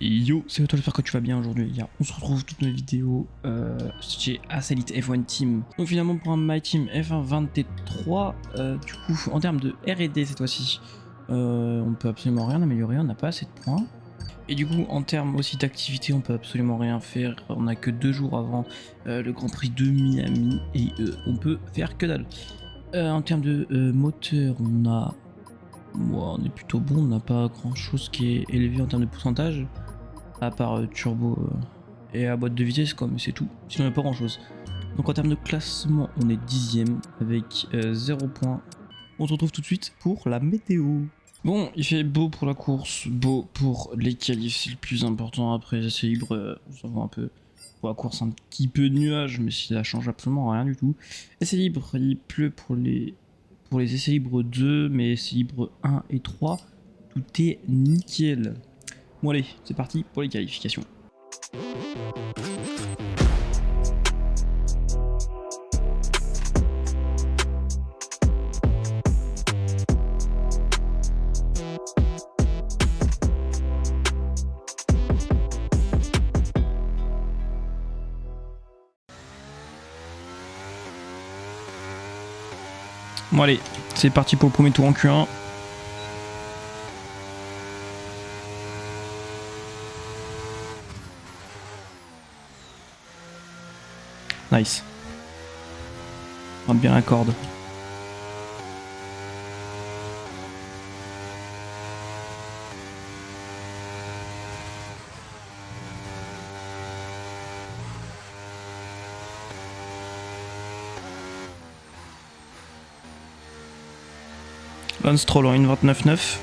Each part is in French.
Yo, c'est toi, j'espère que tu vas bien aujourd'hui. On se retrouve toutes nos vidéos chez Acelite F1 Team. Donc finalement pour un My Team F1 23, du coup en termes de R&D cette fois-ci, on peut absolument rien améliorer, on n'a pas assez de points. Et du coup en termes aussi d'activité, on peut absolument rien faire. On a que 2 jours avant le Grand Prix de Miami et on peut faire que dalle. En termes de moteur, on est plutôt bon, on n'a pas grand chose qui est élevé en termes de pourcentage. À part turbo et à boîte de vitesse quoi, mais c'est tout, sinon il n'y a pas grand chose. Donc en termes de classement on est 10ème avec 0 points. On se retrouve tout de suite pour la météo. Bon, il fait beau pour la course, beau pour les qualifs, c'est le plus important. Après les essais libres, on s'en voit un peu. Pour la course un petit peu de nuages, mais ça change absolument rien du tout. Essais libres, il pleut pour les essais libres 2, mais essais libres 1 et 3, tout est nickel. Bon allez, c'est parti pour les qualifications. Bon allez, c'est parti pour le premier tour en Q1. Nice. On va bien la corde. Lance Stroll en 1.29.9.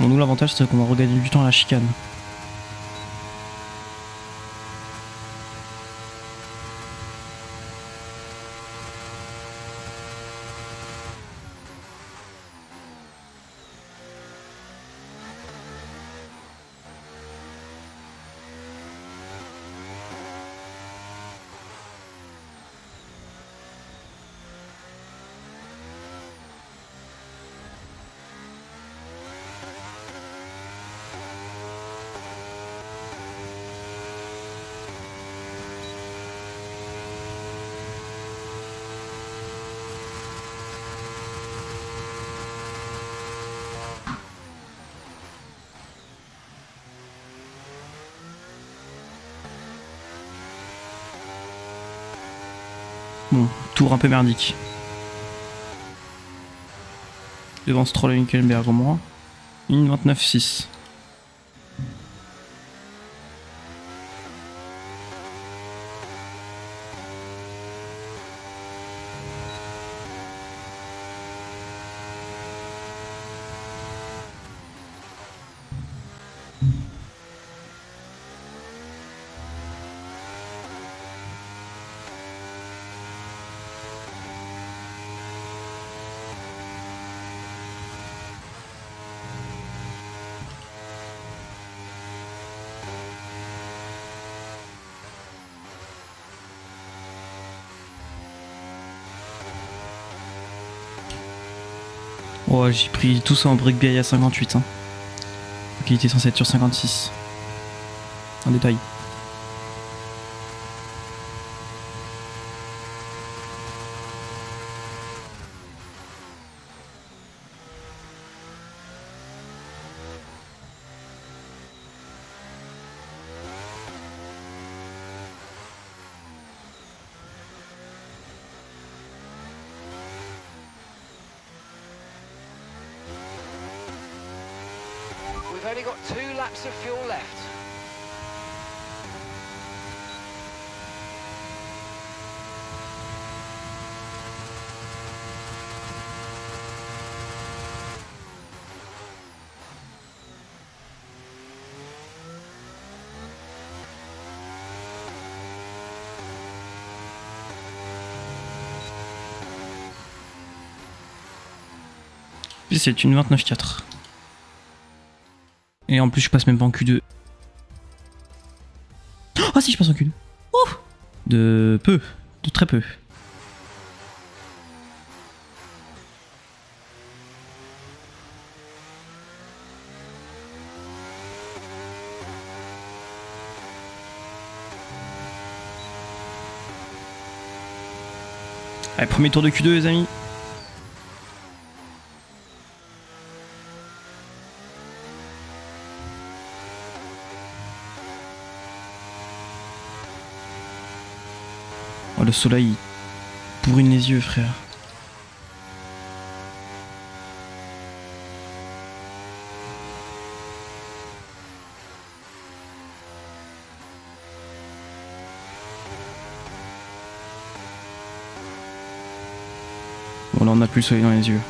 Bon, nous l'avantage c'est qu'on va regagner du temps à la chicane. Bon, tour un peu merdique. Devant Stroll et Hülkenberg au moins. 1.29.6. Oh, j'ai pris tout ça en brick BI à 58. Hein. Donc il était censé être sur 56. Un détail. We've only got 2 laps of fuel left. Puis c'est une 29.4. Et en plus je passe même pas en Q2. Ah si, je passe en Q2. Oh, de peu, de très peu. Allez, premier tour de Q2 les amis. Oh, le soleil bourrine les yeux, frère. Bon, là on a plus le soleil dans les yeux.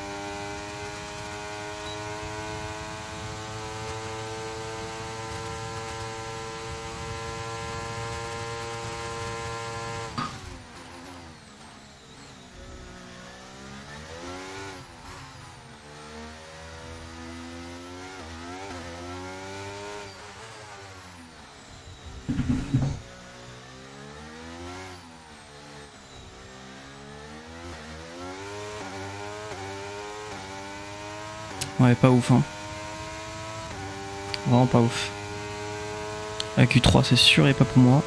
Ouais, pas ouf, hein. Vraiment pas ouf. La Q3, c'est sûr, et pas pour moi.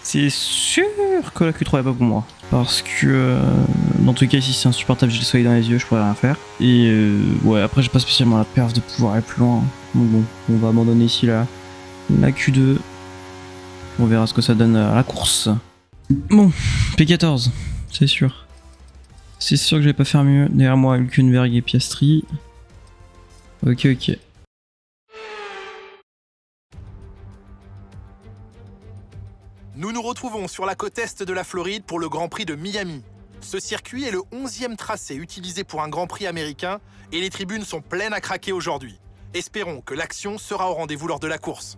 C'est sûr que la Q3 est pas pour moi. Parce que dans tous les cas, ici c'est insupportable, j'ai le soleil dans les yeux, je pourrais rien faire. Et ouais, après j'ai pas spécialement la perf de pouvoir aller plus loin. Donc bon, on va abandonner ici la Q2. On verra ce que ça donne à la course. Bon, P14, c'est sûr. C'est sûr que je vais pas faire mieux. Derrière moi, Hülkenberg et Piastri. Ok, ok. Nous nous retrouvons sur la côte est de la Floride pour le Grand Prix de Miami. Ce circuit est le 11e tracé utilisé pour un Grand Prix américain et les tribunes sont pleines à craquer aujourd'hui. Espérons que l'action sera au rendez-vous lors de la course.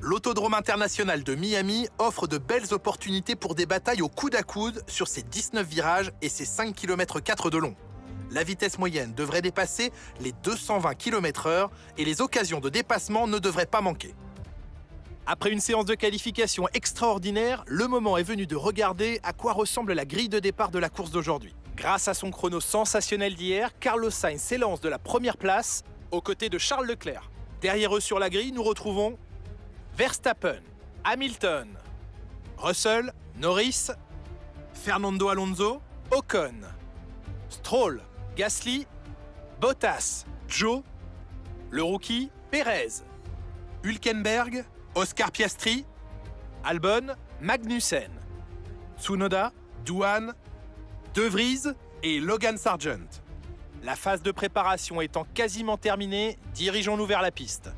L'autodrome international de Miami offre de belles opportunités pour des batailles au coude à coude sur ses 19 virages et ses 5,4 km de long. La vitesse moyenne devrait dépasser les 220 km/h et les occasions de dépassement ne devraient pas manquer. Après une séance de qualification extraordinaire, le moment est venu de regarder à quoi ressemble la grille de départ de la course d'aujourd'hui. Grâce à son chrono sensationnel d'hier, Carlos Sainz s'élance de la première place aux côtés de Charles Leclerc. Derrière eux sur la grille, nous retrouvons Verstappen, Hamilton, Russell, Norris, Fernando Alonso, Ocon, Stroll, Gasly, Bottas, Zhou, le rookie, Perez, Hülkenberg, Oscar Piastri, Albon, Magnussen, Tsunoda, Douane, De Vries et Logan Sargent. La phase de préparation étant quasiment terminée, dirigeons-nous vers la piste.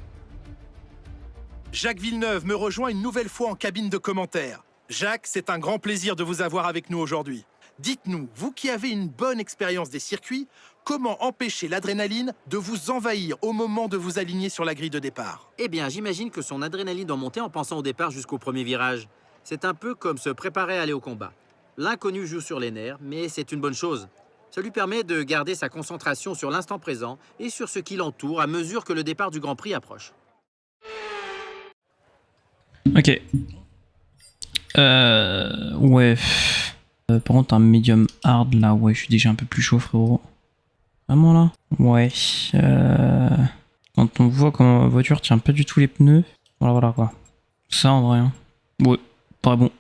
Jacques Villeneuve me rejoint une nouvelle fois en cabine de commentaires. Jacques, c'est un grand plaisir de vous avoir avec nous aujourd'hui. Dites-nous, vous qui avez une bonne expérience des circuits, comment empêcher l'adrénaline de vous envahir au moment de vous aligner sur la grille de départ? Eh bien, j'imagine que son adrénaline doit monter en pensant au départ jusqu'au premier virage. C'est un peu comme se préparer à aller au combat. L'inconnu joue sur les nerfs, mais c'est une bonne chose. Ça lui permet de garder sa concentration sur l'instant présent et sur ce qui l'entoure à mesure que le départ du Grand Prix approche. Ok. Ouais. Par contre, un medium hard là, ouais, je suis déjà un peu plus chaud, frérot. Vraiment là? Ouais. Quand on voit comment ma voiture tient pas du tout les pneus, voilà quoi. Ça en vrai. Hein. Ouais, pas bon.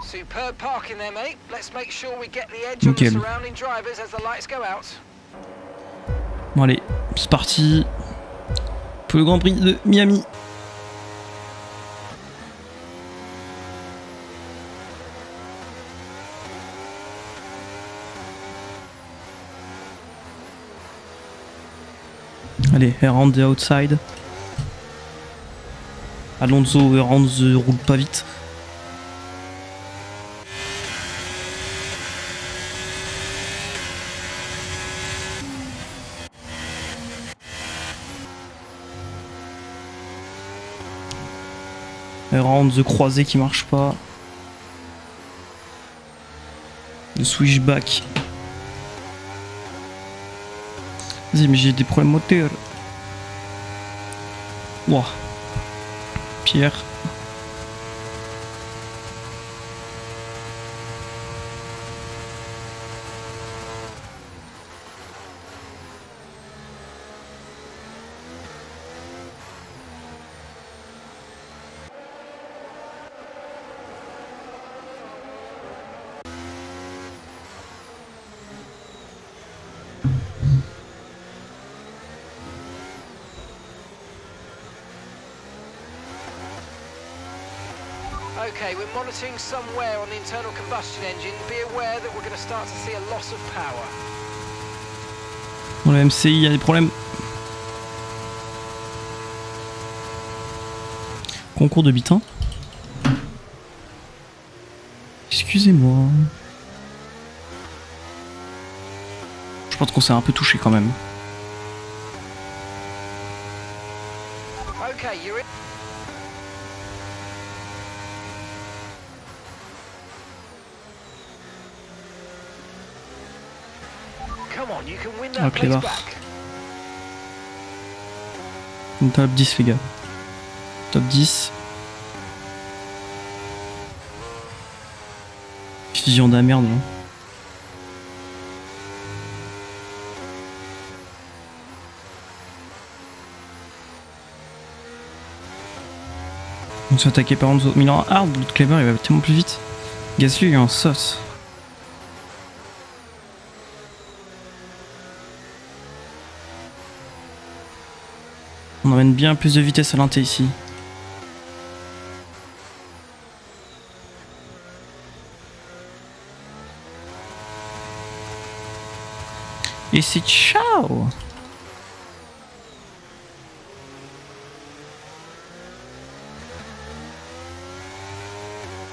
Superb parking there, mate. Let's make sure we get the edge on the surrounding drivers as the lights go out. Bon allez, c'est parti pour le Grand Prix de Miami. Allez, around the outside. Alonso around the roule pas vite. Around the croisé qui marche pas. Le switchback Vas-y, mais j'ai des problèmes moteurs. Ouah. Pierre. Okay, we're monitoring somewhere on the internal combustion engine. Be aware that we're going to start to see a loss of power. Dans le MCI, il y a des problèmes. Concours de bitin. Excusez-moi. Je pense qu'on s'est un peu touché quand même. Okay, you're in. Come on, you can win that place clébard. back. Une top 10 les gars. Top 10. Vision de la merde là. On se fait attaquer par Enzo. Mais il est en hard, l'autre clébard il va tellement plus vite. Gasly il est en sauce. On emmène bien plus de vitesse à l'inté ici. Et c'est ciao!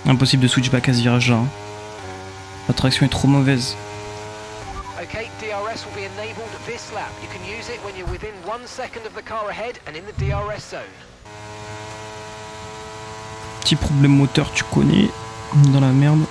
Impossible de switchback à ce virage là. La traction est trop mauvaise. Okay, DRS will be enabled this lap. You can use it when you're within 1 second of the car ahead and in the DRS zone. Petit problème moteur, tu connais. Dans la merde.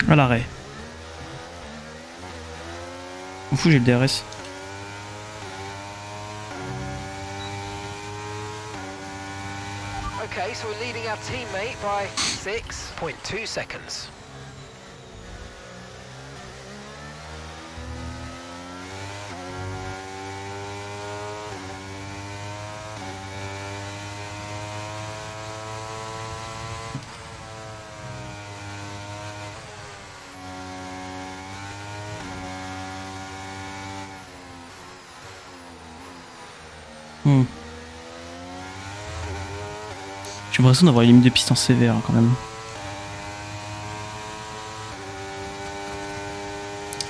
À l'arrêt. On fout, j'ai le DRS. Okay, so we're leading our teammate by 6.2 seconds. J'ai l'impression d'avoir une limite de piste en sévère quand même.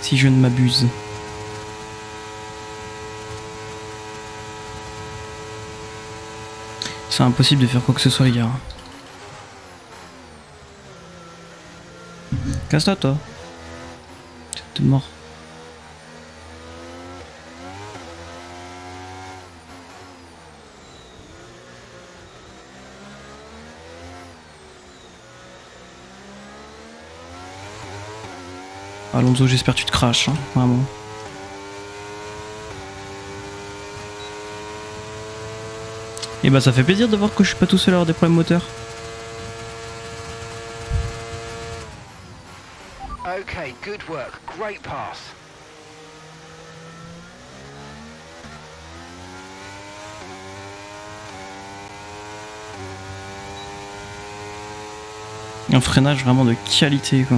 Si je ne m'abuse. C'est impossible de faire quoi que ce soit les gars. Casse-toi toi. T'es mort. Alonso, j'espère que tu te craches, hein, vraiment. Et bah ça fait plaisir de voir que je suis pas tout seul à avoir des problèmes moteurs. Okay, good work. Great pass. Un freinage vraiment de qualité quoi.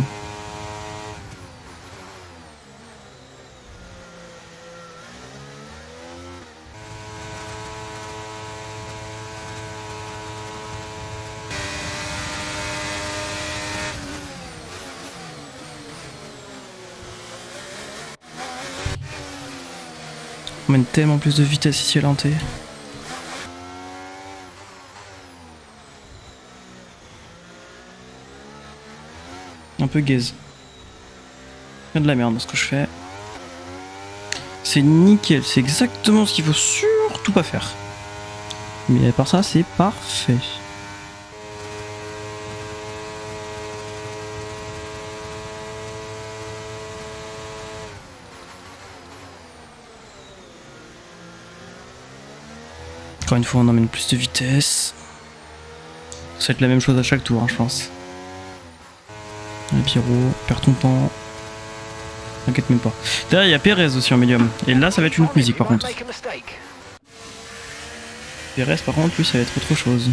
On mène tellement plus de vitesse ici à l'enté. Un peu gaze. Il y a de la merde dans ce que je fais. C'est nickel, c'est exactement ce qu'il faut surtout pas faire. Mais à part ça, c'est parfait. Encore une fois, on emmène plus de vitesse. Ça va être la même chose à chaque tour, hein, je pense. Le Pyro, perds ton temps. T'inquiète même pas. Derrière, il y a Pérez aussi en médium. Et là, ça va être une autre musique par contre. Pérez, par contre, lui, ça va être autre chose.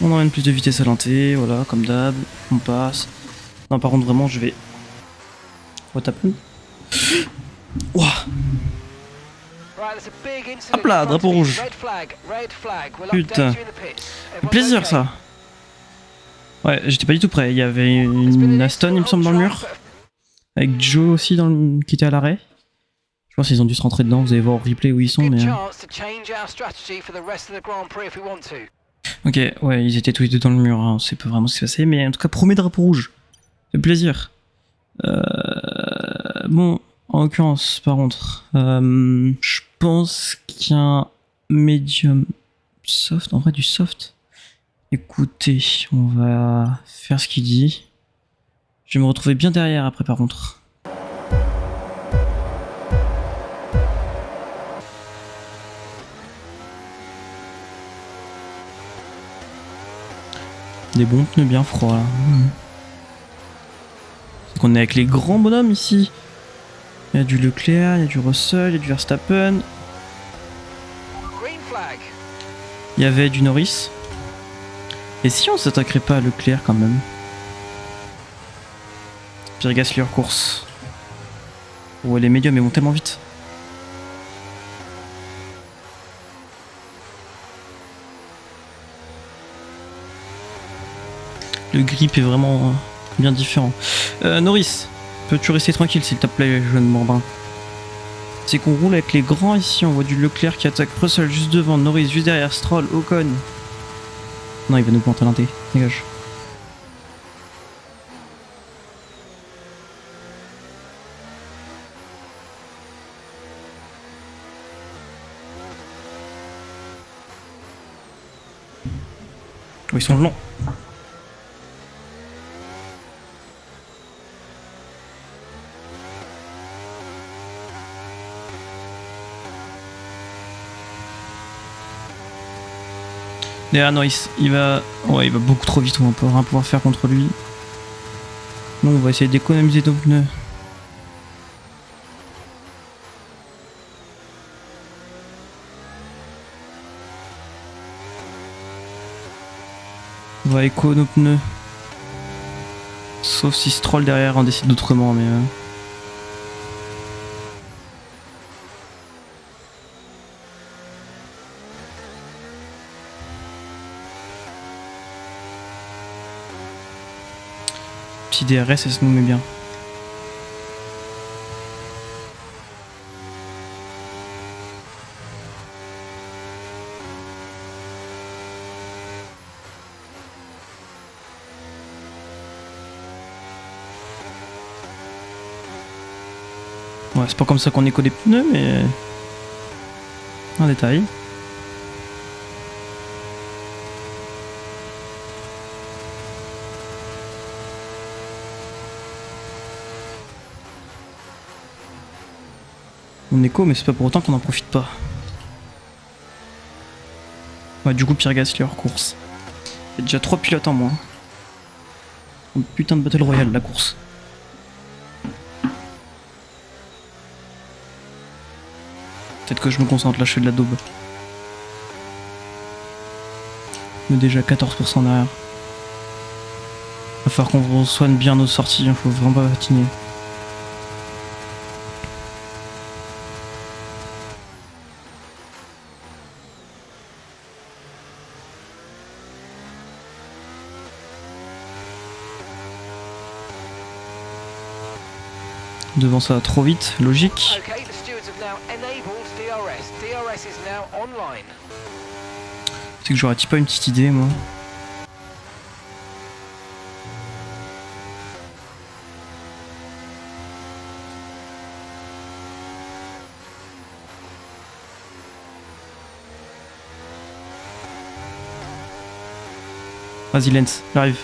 On emmène plus de vitesse à l'enté, voilà, comme d'hab. On passe. Non, par contre, vraiment, je vais. What happened? Ouah! Hop là, drapeau rouge. Putain. Plaisir ça. Ouais, j'étais pas du tout prêt. Il y avait une Aston, il me semble, dans le mur. Avec Joe aussi qui était à l'arrêt. Je pense qu'ils ont dû se rentrer dedans. Vous allez voir au replay où ils sont. Mais... Ok, ouais, ils étaient tous les deux dans le mur. Hein. On sait pas vraiment ce qui s'est passé. Mais en tout cas, premier drapeau rouge. C'est plaisir. Bon. En l'occurrence, par contre, je pense qu'il y a un medium soft, en vrai du soft. Écoutez, on va faire ce qu'il dit. Je vais me retrouver bien derrière après par contre. Des bons pneus bien froids là. C'est qu'on est avec les grands bonhommes ici. Il y a du Leclerc, il y a du Russell, il y a du Verstappen. Il y avait du Norris. Et si on s'attaquerait pas à Leclerc quand même? Pierre Gasly hors course. Ouais, les médiums ils vont tellement vite. Le grip est vraiment bien différent. Norris. Peux-tu rester tranquille s'il te plaît, jeune Morbin? C'est qu'on roule avec les grands ici, on voit du Leclerc qui attaque Russell juste devant, Norris juste derrière, Stroll, Ocon. Non, il va nous planter l'inté, dégage. Oh, ils sont longs. Derrière Norris, il va beaucoup trop vite, on va pas rien pouvoir faire contre lui. Donc on va essayer d'économiser nos pneus. On va éco nos pneus. Sauf si Stroll derrière on décide autrement, mais... Petit DRS, ça se nous met bien. Ouais, c'est pas comme ça qu'on éco des pneus, mais... Un détail. On éco, mais c'est pas pour autant qu'on en profite pas. Ouais, du coup, Pierre Gasly hors course. Il y a déjà 3 pilotes en moins. Un putain de Battle Royale, la course. Peut-être que je me concentre, là je fais de la daube. On est déjà 14% derrière. Va falloir qu'on soigne bien nos sorties, il faut vraiment pas patiner. Devant ça va trop vite, logique. now enabled DRS. DRS is now online. C'est que j'aurais-tu pas une petite idée, moi? Vas-y Lens, j'arrive.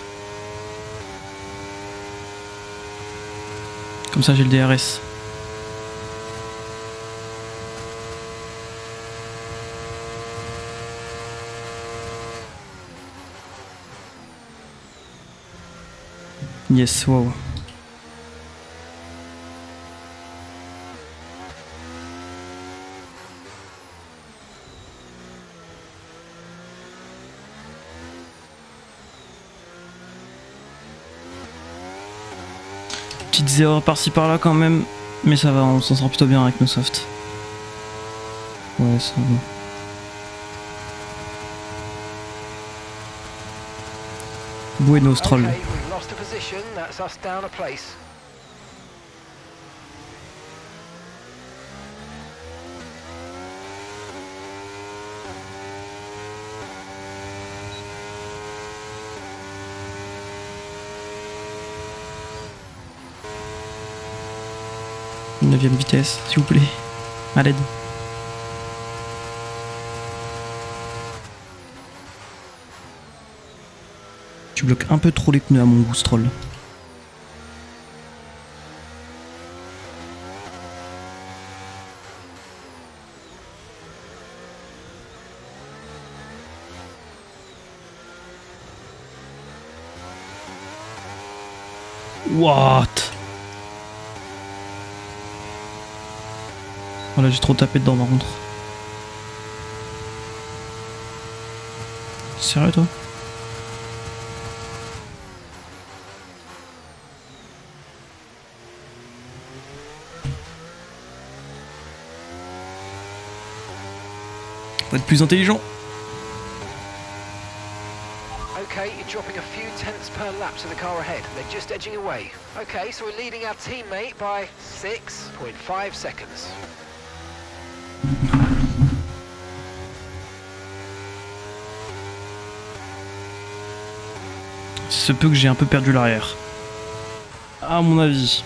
Comme ça j'ai le DRS. Yes, wow. Petites erreurs par-ci par-là quand même, mais ça va, on s'en sort plutôt bien avec nos softs. Ouais, ça va. Bueno Stroll. Okay, we've lost a position. That's us down a place. Une 9ème vitesse, s'il vous plaît. À l'aide. Tu bloques un peu trop les pneus à mon goût, Stroll. What? Voilà, j'ai trop tapé dedans par contre. Sérieux toi? Faut être plus intelligent. Okay, you're dropping a few tenths per lap to the car ahead. They're just edging away. Okay, so we're leading our teammate by 6.5 seconds. Il se peut que j'ai un peu perdu l'arrière. À mon avis.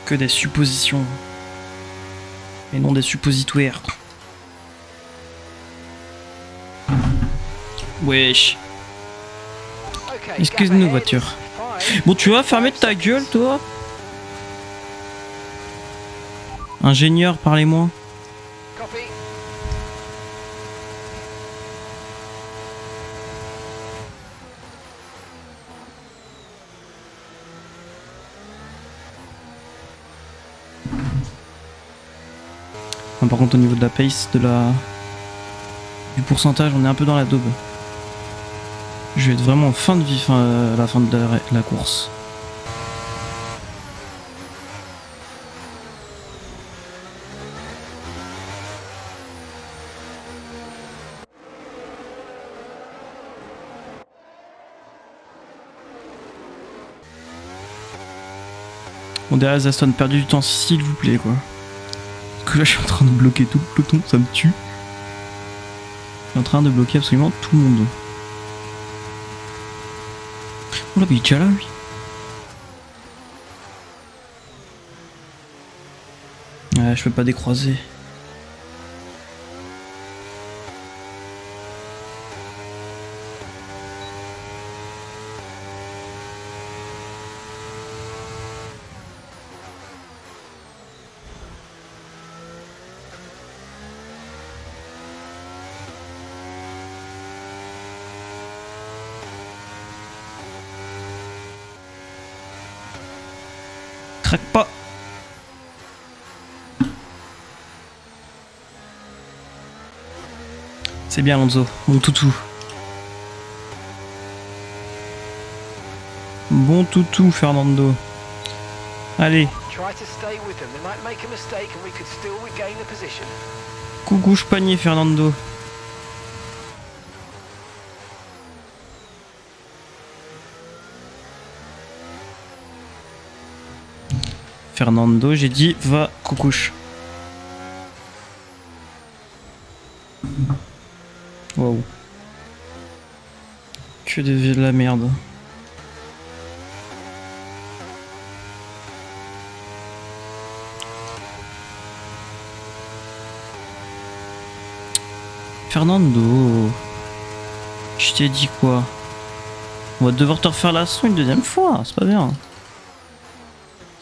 Que des suppositions. Et non des suppositoires. Wesh. Okay, Excuse-nous gap ahead voiture. is 5. Bon tu vas fermer ta gueule toi? Ingénieur, parlez-moi. Copy. Enfin, par contre au niveau de la pace, du pourcentage, on est un peu dans la daube. Je vais être vraiment en fin de vie à la fin de la course. Bon derrière Aston, perdu du temps s'il vous plaît quoi. Parce que là je suis en train de bloquer tout le peloton, ça me tue. Je suis en train de bloquer absolument tout le monde. Oh là, mais il est déjà là lui. Ouais, je peux pas décroiser. Craque pas. C'est bien Alonso, mon toutou. Bon toutou Fernando. Allez, Try to stay with them. They might make a mistake and we could still regain the position. coucou panier Fernando. Fernando, j'ai dit va coucouche. Waouh. Que de la merde. Fernando, je t'ai dit quoi? On va devoir te refaire la son une deuxième fois, c'est pas bien.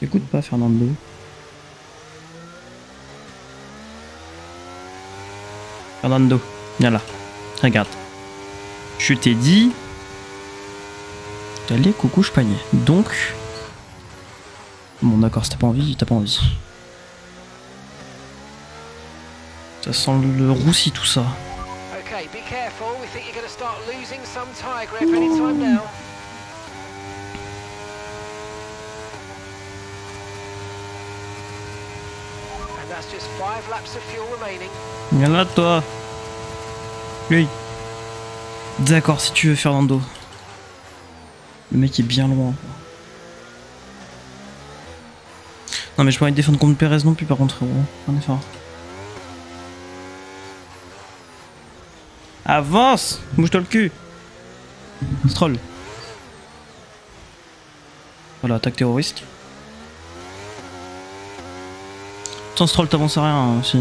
T'écoutes pas Fernando. Fernando, viens là, regarde. Je t'ai dit d'aller coucouche panier. Donc, bon d'accord, si t'as pas envie, t'as pas envie. Ça sent le roussi tout ça. Okay, be careful. We think you're going to start losing some tyre grip anytime now. And that's just 5 laps of fuel remaining. Viens là toi. Oui. D'accord, si tu veux Fernando. Le mec est bien loin. Non mais je peux pas défendre contre Perez non plus par contre. Un effort. Avance! Bouge-toi le cul! Stroll. Voilà, attaque terroriste. Sans Stroll, t'avances à rien. Hein, si...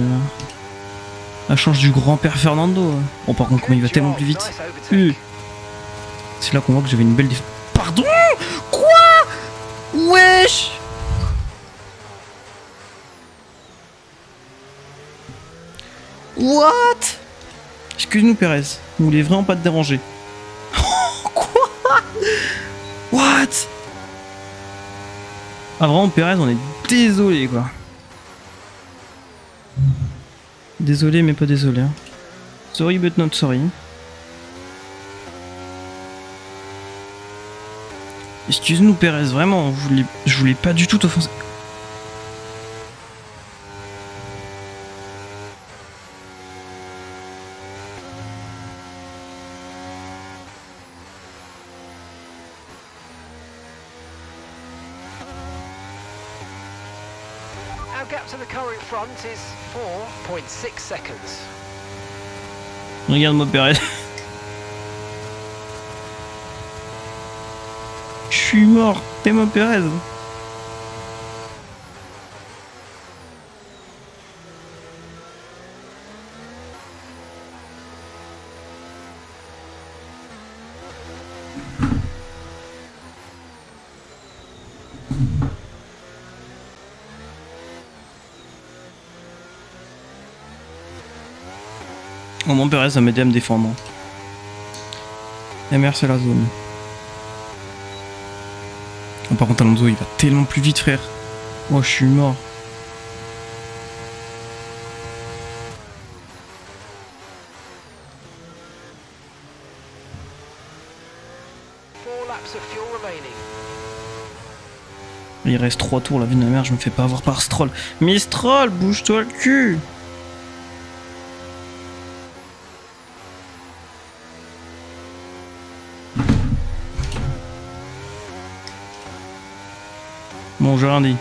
La change du grand-père Fernando. Bon, par contre, comment il va tellement plus vite. C'est là qu'on voit que j'avais une belle défense. Pardon? Quoi? Wesh! What? Excuse-nous Perez, on voulait vraiment pas te déranger. Quoi? What? Ah vraiment Perez, on est désolé quoi. Désolé mais pas désolé. Hein. Sorry but not sorry. Excuse-nous Perez, vraiment, je voulais pas du tout t'offenser. Our gap to the car in front is 4.6 seconds. Regarde-moi Perez. Je suis mort, t'es moi Perez. Au moins Perez va m'aider à me défendre. MR c'est la zone. Oh, par contre Alonso il va tellement plus vite frère. Oh je suis mort. Il reste 3 tours, la vie de ma mère, je me fais pas avoir par Stroll. Mais Stroll, bouge-toi le cul! Bon, j'ai rien dit.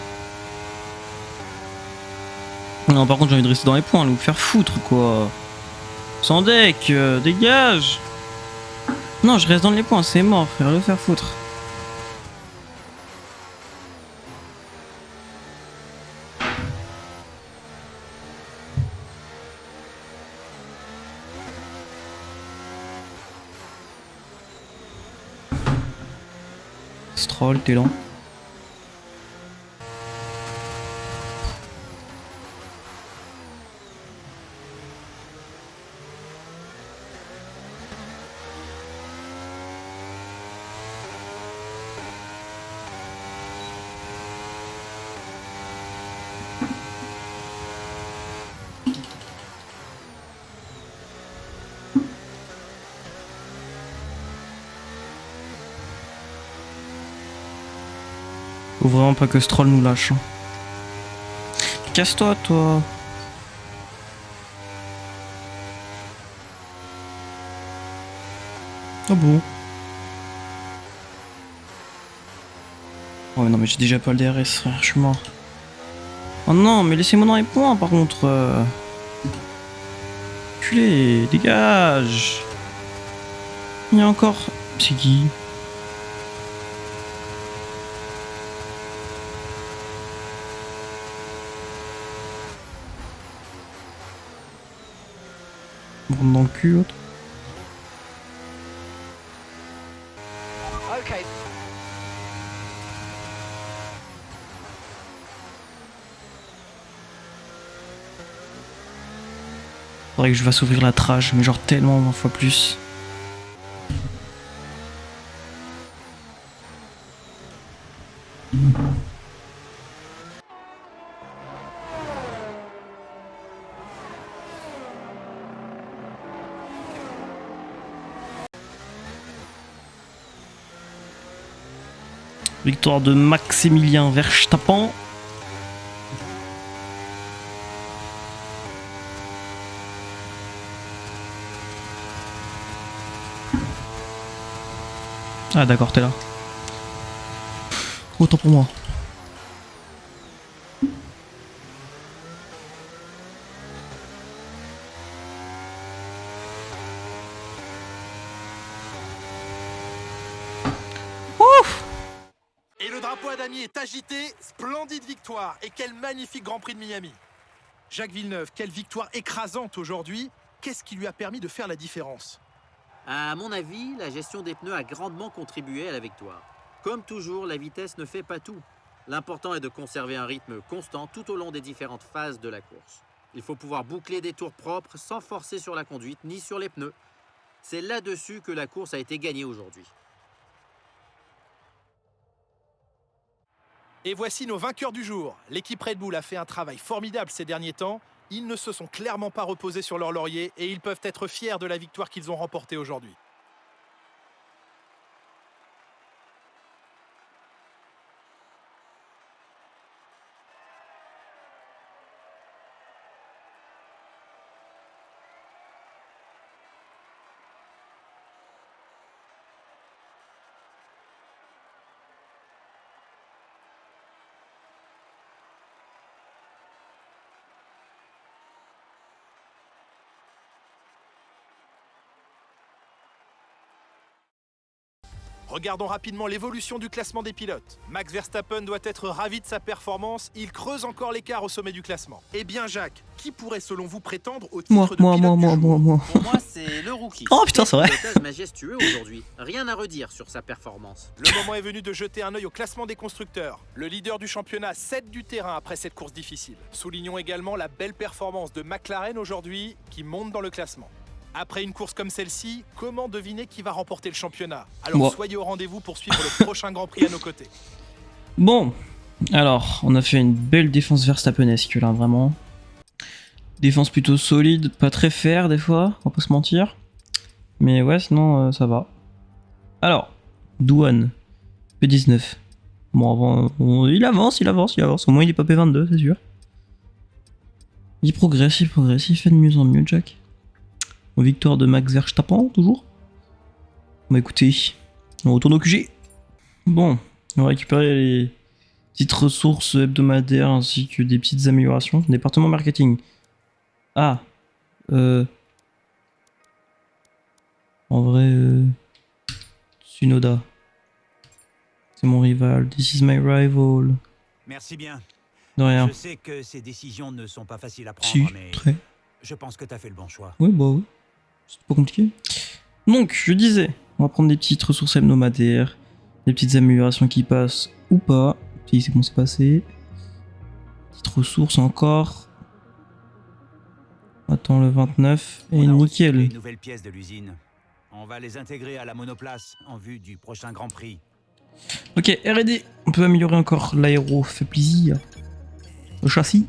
Non, par contre, j'ai envie de rester dans les points, là, vous faire foutre, quoi. Sans deck, dégage! Non, je reste dans les points, c'est mort, frère, le faire foutre. Stroll, t'es lent. Faut vraiment pas que Stroll nous lâche. Casse-toi, toi. Ah bon? Oh non mais j'ai déjà pas le DRS frère, je suis mort. Oh non, mais laissez-moi dans les points par contre. Culé, dégage. Il y a encore... C'est qui? Rentre dans le cul, l'autre. Okay. Faudrait que je fasse ouvrir la trage, mais genre tellement 20 fois plus. Victoire de Maximilien Verstappen. Ah d'accord, t'es là. Autant pour moi. Ouf! Et le drapeau à damier est agité. Splendide victoire. Et quel magnifique Grand Prix de Miami. Jacques Villeneuve, quelle victoire écrasante aujourd'hui. Qu'est-ce qui lui a permis de faire la différence? À mon avis, la gestion des pneus a grandement contribué à la victoire. Comme toujours, la vitesse ne fait pas tout. L'important est de conserver un rythme constant tout au long des différentes phases de la course. Il faut pouvoir boucler des tours propres sans forcer sur la conduite ni sur les pneus. C'est là-dessus que la course a été gagnée aujourd'hui. Et voici nos vainqueurs du jour. L'équipe Red Bull a fait un travail formidable ces derniers temps. Ils ne se sont clairement pas reposés sur leur laurier et ils peuvent être fiers de la victoire qu'ils ont remportée aujourd'hui. Regardons rapidement l'évolution du classement des pilotes. Max Verstappen doit être ravi de sa performance, il creuse encore l'écart au sommet du classement. Eh bien Jacques, qui pourrait selon vous prétendre au titre de pilote du jour? Pour moi, c'est le rookie. Oh putain, c'est vrai. Pilotage majestueux aujourd'hui. Rien à redire sur sa performance. Le moment est venu de jeter un œil au classement des constructeurs. Le leader du championnat cède du terrain après cette course difficile. Soulignons également la belle performance de McLaren aujourd'hui, qui monte dans le classement. Après une course comme celle-ci, comment deviner qui va remporter le championnat? Alors Bon. soyez au rendez-vous pour suivre le prochain Grand Prix à nos côtés. Bon, alors, on a fait une belle défense Verstappenesque là, vraiment. Défense plutôt solide, pas très fair des fois, on va pas se mentir. Mais ouais, sinon ça va. Alors, Douane, P19. Bon, avant, il avance. Au moins il est pas P22, c'est sûr. Il progresse, il fait de mieux en mieux, Jack. Victoire de Max Verstappen, toujours. Bah écoutez, on retourne au QG. Bon, on va récupérer les petites ressources hebdomadaires ainsi que des petites améliorations. Département marketing. Ah. En vrai, Tsunoda. C'est mon rival. This is my rival. Merci bien. De rien. Je sais que ces décisions ne sont pas faciles à prendre, Si, mais très. je pense que tu as fait le bon choix. Ouais, bah ouais. C'est pas compliqué. Donc, je disais, on va prendre des petites ressources hebdomadaires, des petites améliorations qui passent ou pas. Si c'est bon, c'est passé. Petites ressources encore. Attends, le 29. Et On a reçu les nickel. nouvelles pièces de l'usine. On va les intégrer à la monoplace en vue du prochain Grand Prix. Ok, R&D. On peut améliorer encore l'aéro, fait plaisir. Le châssis.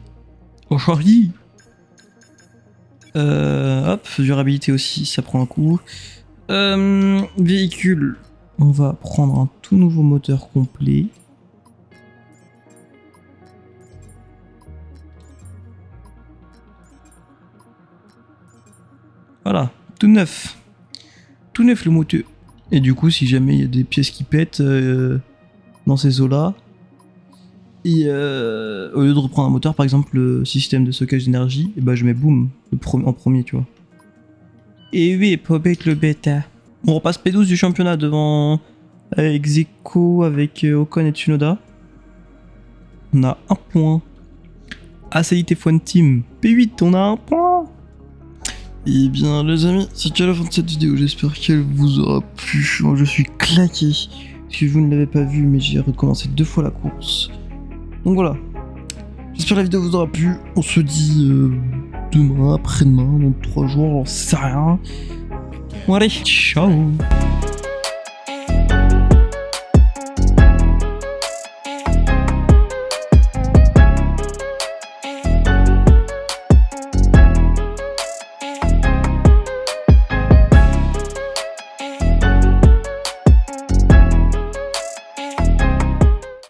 Hop, durabilité aussi, ça prend un coup. Véhicule, on va prendre un tout nouveau moteur complet. Voilà, tout neuf. Tout neuf le moteur. Et du coup, si jamais il y a des pièces qui pètent dans ces eaux-là, Et au lieu de reprendre un moteur, par exemple le système de stockage d'énergie, et bah je mets boom en premier, tu vois. Et oui, Pobek le bêta. On repasse P12 du championnat devant avec Zeko, avec Ocon et Tsunoda. On a un point. Acélite F1 Team P8, on a un point. Et bien les amis, c'est déjà la fin de cette vidéo, j'espère qu'elle vous aura plu. Moi je suis claqué, si vous ne l'avez pas vu, mais j'ai recommencé 2 fois la course. Donc voilà, j'espère que la vidéo vous aura plu. On se dit demain, après-demain, dans 3 jours, j'en sais rien. Bon allez, ciao.